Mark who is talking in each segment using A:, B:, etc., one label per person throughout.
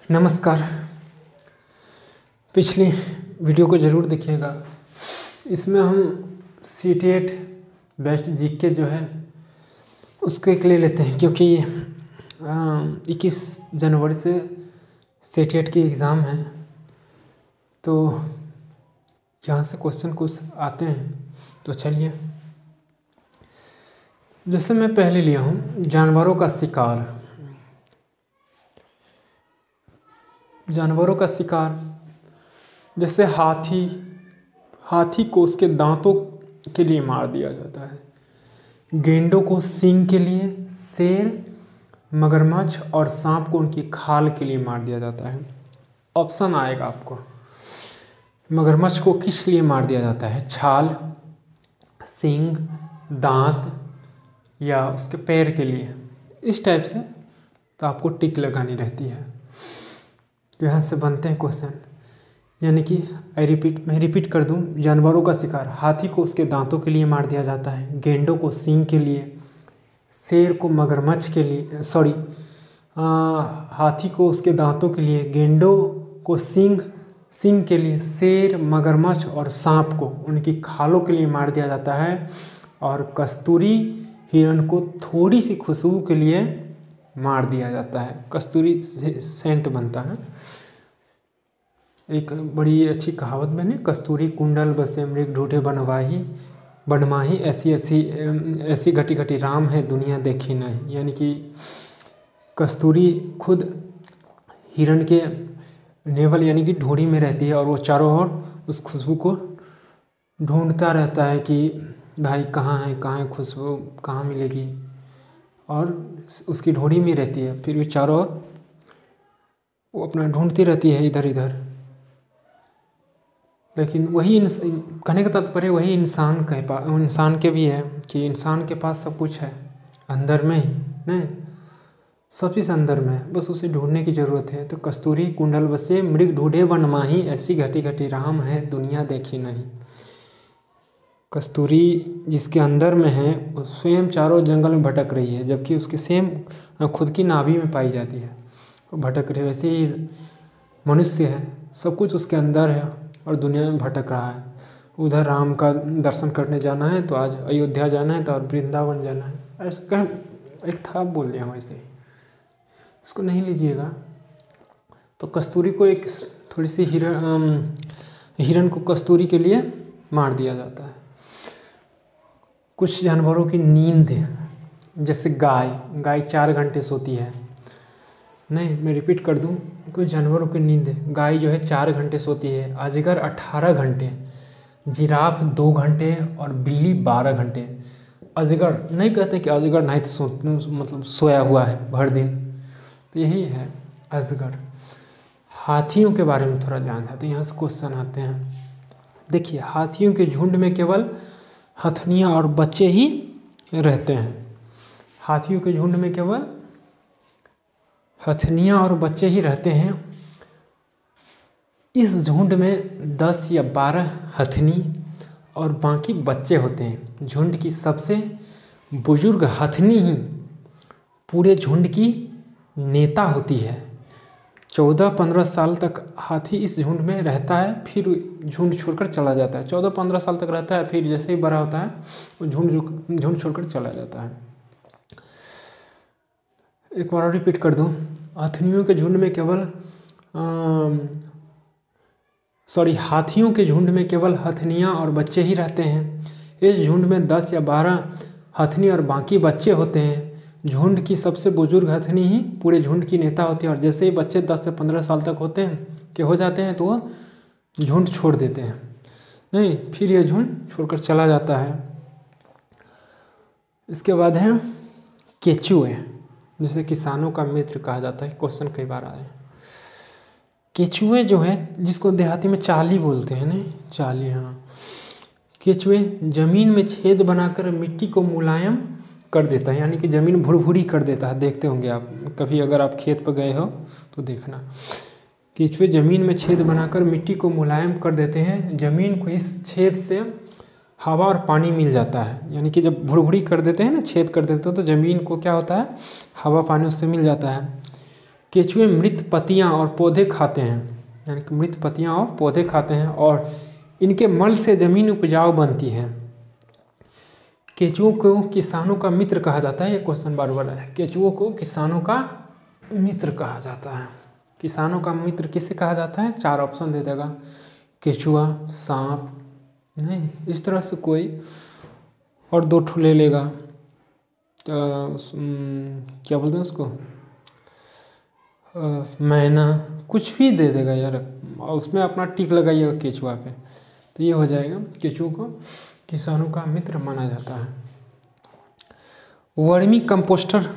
A: नमस्कार। पिछली वीडियो को ज़रूर देखिएगा। इसमें हम CTET बेस्ट जीके जो है उसको एक ले लेते हैं, क्योंकि 21 जनवरी से CTET की एग्ज़ाम है, तो यहाँ से क्वेश्चन कुछ आते हैं। तो चलिए, जैसे मैं पहले लिया हूँ जानवरों का शिकार। जानवरों का शिकार जैसे हाथी को उसके दांतों के लिए मार दिया जाता है, गेंडों को सींग के लिए, शेर, मगरमच्छ और सांप को उनकी खाल के लिए मार दिया जाता है। ऑप्शन आएगा आपको, मगरमच्छ को किस लिए मार दिया जाता है? छाल, सींग, दांत या उसके पैर के लिए, इस टाइप से। तो आपको टिक लगानी रहती है। यहाँ से बनते हैं क्वेश्चन, यानी कि मैं रिपीट कर दूँ। जानवरों का शिकार, हाथी को उसके दांतों के लिए मार दिया जाता है, गेंडों को सींग के लिए, शेर को मगरमच्छ के लिए, हाथी को उसके दांतों के लिए, गेंडों को सींग के लिए, शेर, मगरमच्छ और सांप को उनकी खालों के लिए मार दिया जाता है। और कस्तूरी हिरण को थोड़ी सी खुशबू के लिए मार दिया जाता है। कस्तूरी सेंट बनता है। एक बड़ी अच्छी कहावत मैंने, कस्तूरी कुंडल बसे मृग ढूंढे बनमाही, ऐसी घटी घटी राम है दुनिया देखी नहीं। यानी कि कस्तूरी खुद हिरण के नेवल यानी कि ढूंढी में रहती है, और वो चारों ओर उस खुशबू को ढूंढता रहता है कि भाई कहाँ है खुशबू, कहाँ मिलेगी, और उसकी ढूंढी में रहती है। फिर भी चारों ओर वो अपना ढूंढती रहती है इधर इधर। लेकिन वही कहने का तात्पर्य वही इंसान के भी है कि इंसान के पास सब कुछ है अंदर में ही, नहीं सब चीज़ अंदर में है, बस उसे ढूंढने की ज़रूरत है। तो कस्तूरी कुंडल बसे मृग ढूंढे बनमाही, ऐसी घटी घटी राम है दुनिया देखी नहीं। कस्तूरी जिसके अंदर में है वो स्वयं चारों जंगल में भटक रही है, जबकि उसकी सेम खुद की नाभि में पाई जाती है, वो भटक रही है। वैसे ही मनुष्य है, सब कुछ उसके अंदर है और दुनिया में भटक रहा है। उधर राम का दर्शन करने जाना है तो आज अयोध्या जाना है, तो और वृंदावन जाना है, ऐसा कह एक था बोल दिया वैसे ही, इसको नहीं लीजिएगा। तो कस्तूरी को एक थोड़ी सी हिरण को कस्तूरी के लिए मार दिया जाता है। कुछ जानवरों की नींद, जैसे गाय 4 घंटे सोती है। नहीं, मैं रिपीट कर दूं, कुछ जानवरों की नींद, गाय जो है 4 घंटे सोती है, अजगर 18 घंटे, जिराफ 2 घंटे और बिल्ली 12 घंटे। अजगर नहीं कहते कि अजगर नाइट मतलब सोया हुआ है भर दिन, तो यही है अजगर। हाथियों के बारे में थोड़ा जान जाते हैं, यहाँ से क्वेश्चन आते हैं। देखिए, हाथियों के झुंड में केवल हथनियाँ और बच्चे ही रहते हैं। हाथियों के झुंड में केवल हथनियाँ और बच्चे ही रहते हैं। इस झुंड में 10 या 12 हथनी और बाकी बच्चे होते हैं। झुंड की सबसे बुजुर्ग हथनी ही पूरे झुंड की नेता होती है। 14-15 साल तक हाथी इस झुंड में रहता है, फिर झुंड छोड़कर चला जाता है। 14-15 साल तक रहता है, फिर जैसे ही बड़ा होता है वो झुंड छोड़कर चला जाता है। एक बार रिपीट कर दूं, हाथियों के झुंड में केवल हथनियाँ और बच्चे ही रहते हैं। इस झुंड में 10 या 12 हथनी और बाकी बच्चे होते हैं। झुंड की सबसे बुजुर्ग हथनी ही पूरे झुंड की नेता होती है, और जैसे ही बच्चे 10 से 15 साल तक हो जाते हैं तो वो झुंड छोड़ देते हैं। नहीं, फिर ये झुंड छोड़कर चला जाता है। इसके बाद है केचुए, जिसे किसानों का मित्र कहा जाता है। क्वेश्चन कई बार आए हैं। केचुए जो है, जिसको देहाती में चाली बोलते हैं, नहीं चाली, हाँ। केचुए जमीन में छेद बनाकर मिट्टी को मुलायम कर देता है, यानी कि ज़मीन भुरभुरी कर देता है। देखते होंगे आप कभी, अगर आप खेत पर गए हो तो देखना। केचुए ज़मीन में छेद बनाकर मिट्टी को मुलायम कर देते हैं। ज़मीन को इस छेद से हवा और पानी मिल जाता है, यानी कि जब भुरभुरी कर देते हैं ना, छेद कर देते हो, तो ज़मीन को क्या होता है, हवा पानी उससे मिल जाता है। केचुए मृत पत्तियाँ और पौधे खाते हैं, यानी कि मृत पत्तियाँ और पौधे खाते हैं और इनके मल से ज़मीन उपजाऊ बनती है। केचुओं को किसानों का मित्र कहा जाता है। ये क्वेश्चन बार बार है। केचुओं को किसानों का मित्र कहा जाता है। किसानों का मित्र किसे कहा जाता है? 4 ऑप्शन दे देगा, केचुआ, सांप, नहीं इस तरह से कोई और 2 ठो ले लेगा। क्या बोलते हैं उसको, मैना, कुछ भी दे देगा यार, उसमें अपना टिक लगाइएगा केचुआ पे, तो ये हो जाएगा। केचुओं को किसानों का मित्र माना जाता है। वर्मी कंपोस्टर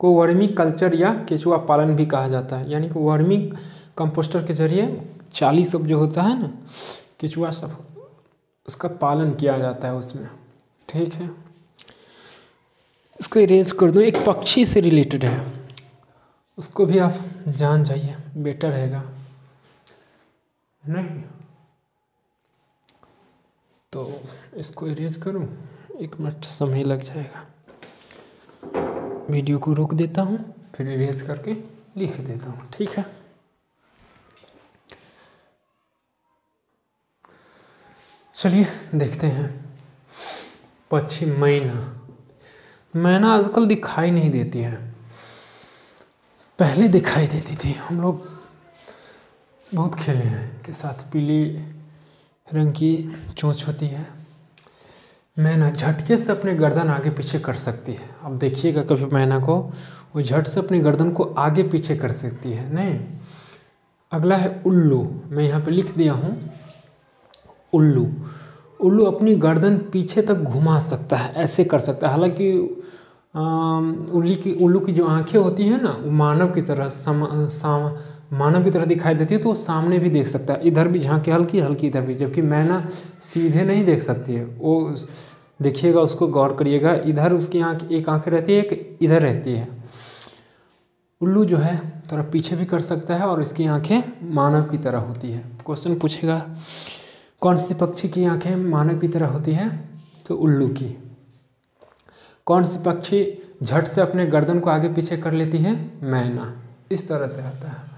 A: को वर्मी कल्चर या केचुआ पालन भी कहा जाता है, यानी कि वर्मी कंपोस्टर के जरिए चाली सब जो होता है ना, केचुआ सब, उसका पालन किया जाता है उसमें। ठीक है, इसको इरेज कर दो। एक पक्षी से रिलेटेड है, उसको भी आप जान जाइए, बेटर रहेगा। नहीं तो इसको इरेज करूं, 1 मिनट समय लग जाएगा। वीडियो को रोक देता हूं, फिर इरेज करके लिख देता हूं। ठीक है, चलिए देखते हैं। पक्षी मैना। मैना आजकल दिखाई नहीं देती है, पहले दिखाई देती थी। हम लोग बहुत खेले हैं के साथ। पीली रंग की चोंच होती है। मैना झटके से अपने गर्दन आगे पीछे कर सकती है। अब देखिएगा कभी मैना को, वो झट से अपनी गर्दन को आगे पीछे कर सकती है। नहीं, अगला है उल्लू। मैं यहाँ पे लिख दिया हूँ उल्लू। उल्लू अपनी गर्दन पीछे तक घुमा सकता है, ऐसे कर सकता है। हालांकि उल्लू की जो आंखें होती हैं ना, वो मानव की तरह मानव की तरह दिखाई देती है, तो वो सामने भी देख सकता है, इधर भी झांके हल्की हल्की, इधर भी। जबकि मैना सीधे नहीं देख सकती है। वो देखिएगा, उसको गौर करिएगा, इधर उसकी आँख, एक आँखें रहती है, एक इधर रहती है। उल्लू जो है थोड़ा पीछे भी कर सकता है और इसकी आँखें मानव की तरह होती है। क्वेश्चन पूछेगा कौन सी पक्षी की आँखें मानव की तरह होती हैं, तो उल्लू की। कौन सी पक्षी झट से अपने गर्दन को आगे पीछे कर लेती है? मैना। इस तरह से आता है।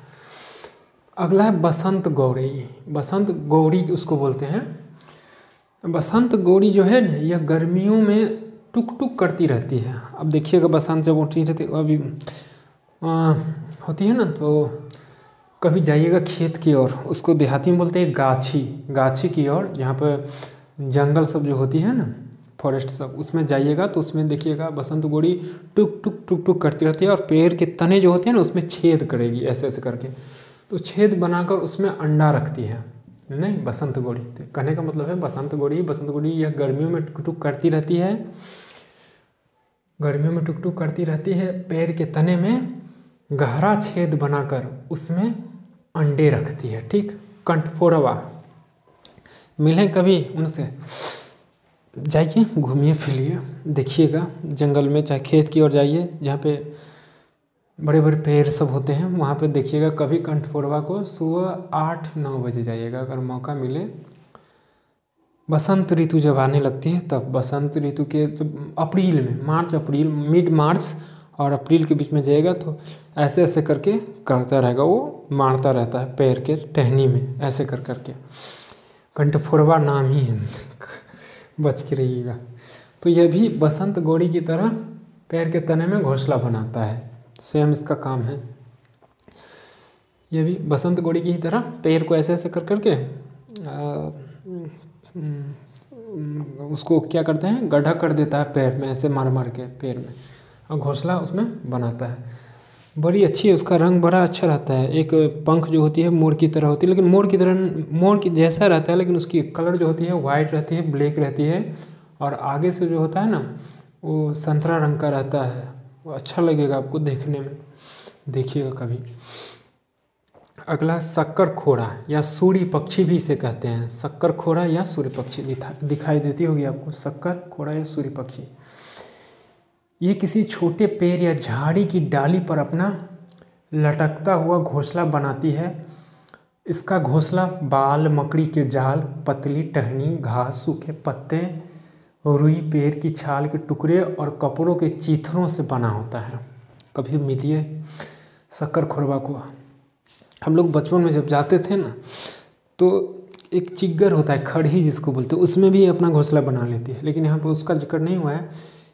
A: अगला है बसंत गौरी। बसंत गौरी उसको बोलते हैं। बसंत गौरी जो है ना, यह गर्मियों में टुक टुक करती रहती है। अब देखिएगा, बसंत जब उठती रहती अभी होती है ना, तो कभी जाइएगा खेत की ओर, उसको देहाती में बोलते हैं गाछी, गाछी की ओर, जहाँ पर जंगल सब जो होती है ना, फॉरेस्ट सब, उसमें जाइएगा तो उसमें देखिएगा बसंत गौरी टुक टुक टुक टुक करती रहती है और पेड़ के तने जो होते हैं ना, उसमें छेद करेगी ऐसे ऐसे करके, तो छेद बनाकर उसमें अंडा रखती है। नहीं, बसंत गौरी कहने का मतलब है बसंत गौरी यह गर्मियों में टुक टुक करती रहती है। गर्मियों में टुक टुक करती रहती है, पेड़ के तने में गहरा छेद बनाकर उसमें अंडे रखती है। ठीक, कंठफोड़वा। मिलें कभी उनसे, जाइए घूमिए फिरिए, देखिएगा जंगल में, चाहे खेत की ओर जाइए जहाँ पे बड़े बड़े पेड़ सब होते हैं, वहाँ पे देखिएगा कभी कंठफोड़वा को। सुबह 8-9 बजे जाइएगा अगर मौका मिले। बसंत ऋतु जब आने लगती है तब, बसंत ऋतु के अप्रैल में, मार्च अप्रैल, मिड मार्च और अप्रैल के बीच में जाएगा तो ऐसे ऐसे करके करता रहेगा, वो मारता रहता है पैर के टहनी में, ऐसे कर करके। कंठफोड़वा नाम ही है, बच के रहिएगा। तो यह भी बसंत गौरी की तरह पैर के तने में घोंसला बनाता है, सेम इसका काम है। यह भी बसंत गौरी की ही तरह पैर को ऐसे ऐसे कर करके उसको क्या करते हैं, गड्ढा कर देता है पैर में, ऐसे मार मार के पैर में, और घोंसला उसमें बनाता है। बड़ी अच्छी है, उसका रंग बड़ा अच्छा रहता है। एक पंख जो होती है मोर की तरह होती है, लेकिन मोर की जैसा रहता है, लेकिन उसकी कलर जो होती है वाइट रहती है, ब्लैक रहती है, और आगे से जो होता है ना, वो संतरा रंग का रहता है। वो अच्छा लगेगा आपको देखने में, देखिएगा कभी। अगला शक्कर खोड़ा या सूरी पक्षी भी इसे कहते हैं। शक्कर खोड़ा या सूरी पक्षी दिखाई देती होगी आपको, शक्कर खोड़ा या सूरी पक्षी। ये किसी छोटे पेड़ या झाड़ी की डाली पर अपना लटकता हुआ घोंसला बनाती है। इसका घोंसला बाल, मकड़ी के जाल, पतली टहनी, घास, सूखे पत्ते, रुई, पेड़ की छाल के टुकड़े और कपड़ों के चीथड़ों से बना होता है। कभी मिलिए। शक्कर खोरवा कुआं। हम लोग बचपन में जब जाते थे ना, तो एक चिग्गर होता है, खड़ही जिसको बोलते हैं, उसमें भी अपना घोंसला बना लेती है, लेकिन यहाँ पर उसका जिक्र नहीं हुआ है।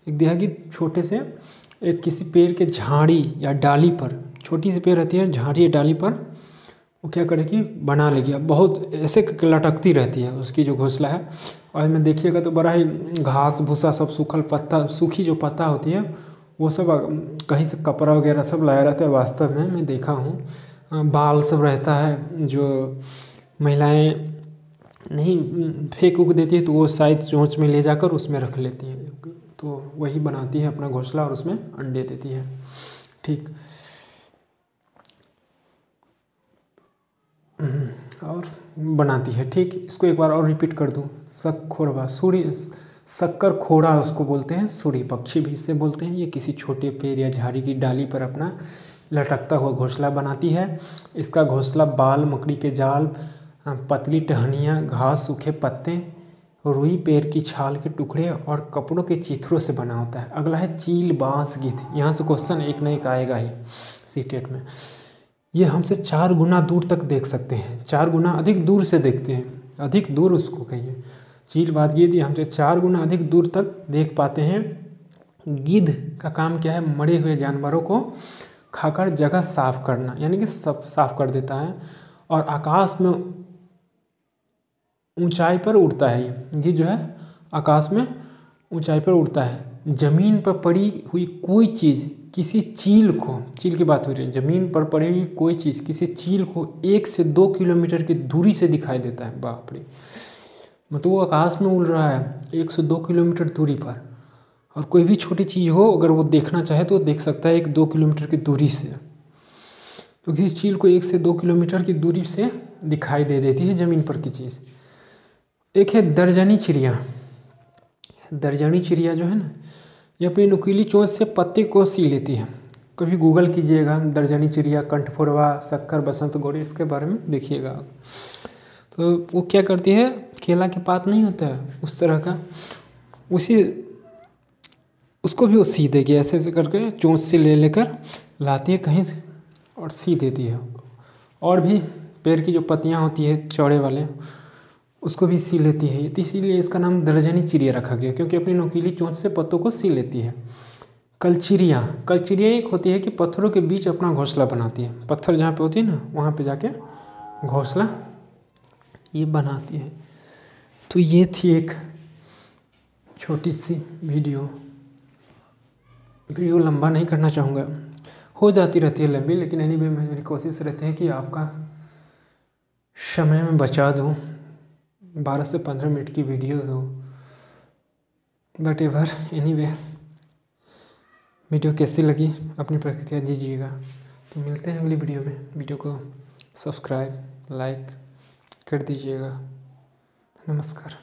A: एक देहागी छोटे से एक किसी पेड़ के झाड़ी या डाली पर, छोटी सी पेड़ रहती है, झाड़ी या डाली पर वो क्या करेगी, बना लेगी। अब बहुत ऐसे लटकती रहती है उसकी जो घोंसला है, और में देखिएगा तो बड़ा ही घास भूसा सब, सूखल पत्ता, सूखी जो पत्ता होती है वो सब कहीं से कपड़ा वगैरह सब लाया रहता है। वास्तव में मैं देखा हूँ, बाल सब रहता है जो महिलाएं नहीं फेंक उक देती है, तो वो शायद चोंच में ले जाकर उसमें रख लेती हैं, तो वही बनाती है अपना घोंसला और उसमें अंडे देती है। ठीक, और बनाती है। ठीक, इसको एक बार और रिपीट कर दूँ, शक्खोरवा, सूरी, शक्कर खोड़ा उसको बोलते हैं, सूरी पक्षी भी इससे बोलते हैं। ये किसी छोटे पेड़ या झाड़ी की डाली पर अपना लटकता हुआ घोंसला बनाती है। इसका घोंसला बाल, मकड़ी के जाल, पतली टहनियाँ, घास, सूखे पत्ते, रुई, पेड़ की छाल के टुकड़े और कपड़ों के चित्रों से बना होता है। अगला है चील, बांस, गिद्ध। यहाँ से क्वेश्चन एक न एक आएगा ही सीटेट में। ये हमसे 4 गुना दूर तक देख सकते हैं, 4 गुना अधिक दूर से देखते हैं, अधिक दूर उसको कहिए। चील, बांस, गिद्ध हमसे 4 गुना अधिक दूर तक देख पाते हैं। गिद्ध का काम क्या है, मरे हुए जानवरों को खाकर जगह साफ करना, यानी कि सब साफ कर देता है। और आकाश में ऊंचाई पर उड़ता है। ये जो है आकाश में ऊंचाई पर उड़ता है। ज़मीन पर पड़ी हुई कोई चीज़ किसी चील को, चील की बात हो रही है, ज़मीन पर पड़ी हुई कोई चीज़ किसी चील को 1 से 2 किलोमीटर की दूरी से दिखाई देता है। बाप रे, मतलब वो आकाश में उड़ रहा है 1 से 2 किलोमीटर दूरी पर, और कोई भी छोटी चीज़ हो अगर वो देखना चाहे तो देख सकता है 1-2 किलोमीटर की दूरी से। तो किसी चील को 1 से 2 किलोमीटर की दूरी से दिखाई दे देती है ज़मीन पर की चीज़। एक है दर्जनी चिड़िया। दर्जनी चिड़िया जो है ना, ये अपनी नुकीली चोंच से पत्ते को सी लेती है। कभी गूगल कीजिएगा, दर्जनी चिड़िया, कंठफोड़वा, शक्कर, बसंत गौरी, इसके बारे में देखिएगा। तो वो क्या करती है, केला के पात नहीं होता है उस तरह का, उसको भी वो सी देगी, ऐसे ऐसे करके चोंच से ले लेकर लाती है कहीं से और सी देती है। और भी पेड़ की जो पत्तियाँ होती है चौड़े वाले, उसको भी सी लेती है। तो इसीलिए इसका नाम दर्जनी चिड़िया रखा गया, क्योंकि अपनी नुकीली चोंच से पत्तों को सी लेती है। कलचिड़िया, कलचिड़िया एक होती है कि पत्थरों के बीच अपना घोंसला बनाती है। पत्थर जहाँ पे होती है ना, वहाँ पे जाके घोंसला ये बनाती है। तो ये थी एक छोटी सी वीडियो लंबा नहीं करना चाहूँगा, हो जाती रहती है लंबी, लेकिन एनीवे मेरी कोशिश रहती है कि आपका समय में बचा दूँ। 12 से 15 मिनट की वीडियो हो, बट एवर एनीवे वीडियो कैसी लगी अपनी प्रतिक्रिया दीजिएगा। तो मिलते हैं अगली वीडियो में। वीडियो को सब्सक्राइब, लाइक कर दीजिएगा। नमस्कार।